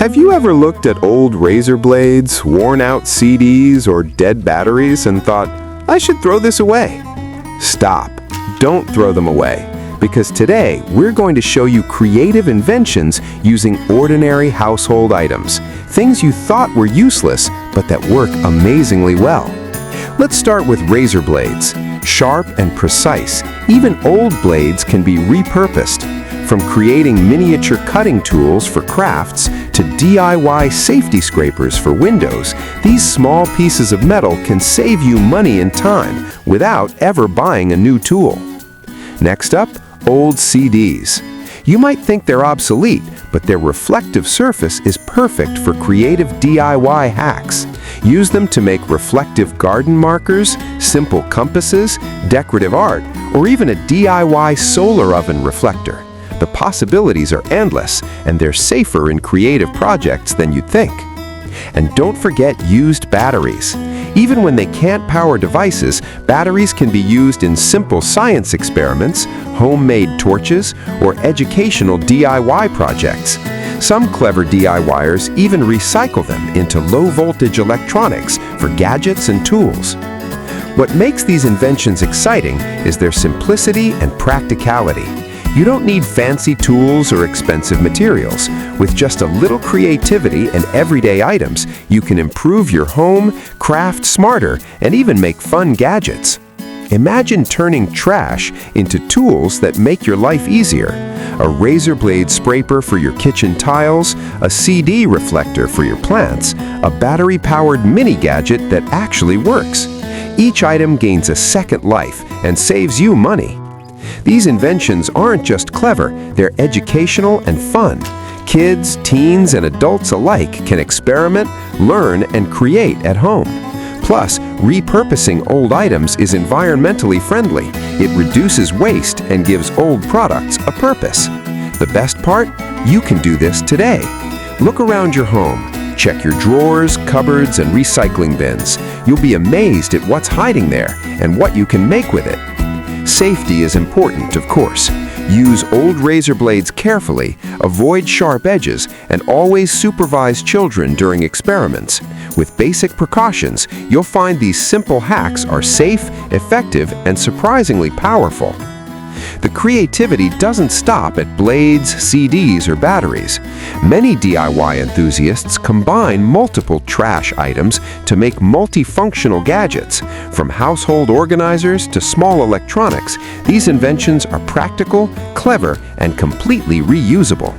Have you ever looked at old razor blades, worn-out CDs, or dead batteries and thought, I should throw this away? Stop. Don't throw them away, because today we're going to show you creative inventions using ordinary household items, things you thought were useless but that work amazingly well. Let's start with razor blades. Sharp and precise, even old blades can be repurposed. From creating miniature cutting tools for crafts to DIY safety scrapers for windows, these small pieces of metal can save you money and time without ever buying a new tool. Next up, old CDs. You might think they're obsolete, but their reflective surface is perfect for creative DIY hacks. Use them to make reflective garden markers, simple compasses, decorative art, or even a DIY solar oven reflector. The possibilities are endless, and they're safer in creative projects than you'd think. And don't forget used batteries. Even when they can't power devices, batteries can be used in simple science experiments, homemade torches, or educational DIY projects. Some clever DIYers even recycle them into low-voltage electronics for gadgets and tools. What makes these inventions exciting is their simplicity and practicality. You don't need fancy tools or expensive materials. With just a little creativity and everyday items, you can improve your home, craft smarter, and even make fun gadgets. Imagine turning trash into tools that make your life easier. A razor blade scraper for your kitchen tiles, a CD reflector for your plants, a battery-powered mini gadget that actually works. Each item gains a second life and saves you money. These inventions aren't just clever, they're educational and fun. Kids, teens, and adults alike can experiment, learn, and create at home. Plus, repurposing old items is environmentally friendly. It reduces waste and gives old products a purpose. The best part? You can do this today. Look around your home. Check your drawers, cupboards, and recycling bins. You'll be amazed at what's hiding there and what you can make with it. Safety is important, of course. Use old razor blades carefully, avoid sharp edges, and always supervise children during experiments. With basic precautions, you'll find these simple hacks are safe, effective, and surprisingly powerful. The creativity doesn't stop at blades, CDs, or batteries. Many DIY enthusiasts combine multiple trash items to make multifunctional gadgets. From household organizers to small electronics, these inventions are practical, clever, and completely reusable.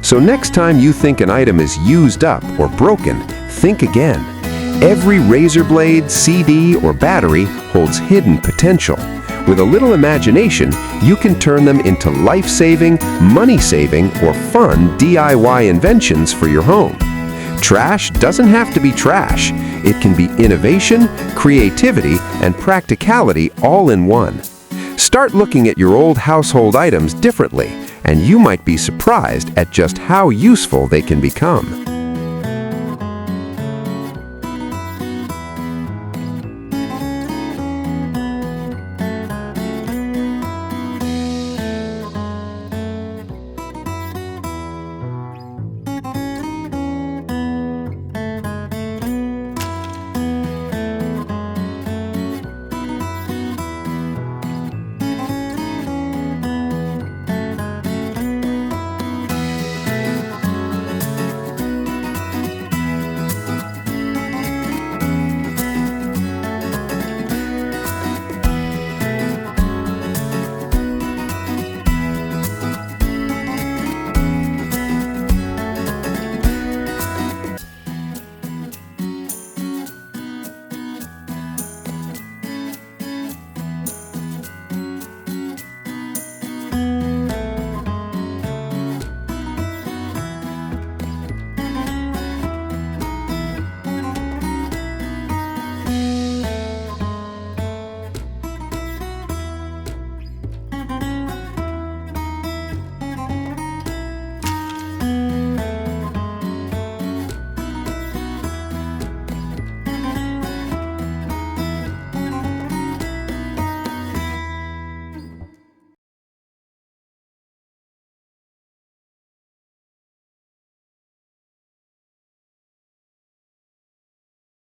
So next time you think an item is used up or broken, think again. Every razor blade, CD, or battery holds hidden potential. With a little imagination, you can turn them into life-saving, money-saving, or fun DIY inventions for your home. Trash doesn't have to be trash. It can be innovation, creativity, and practicality all in one. Start looking at your old household items differently, and you might be surprised at just how useful they can become.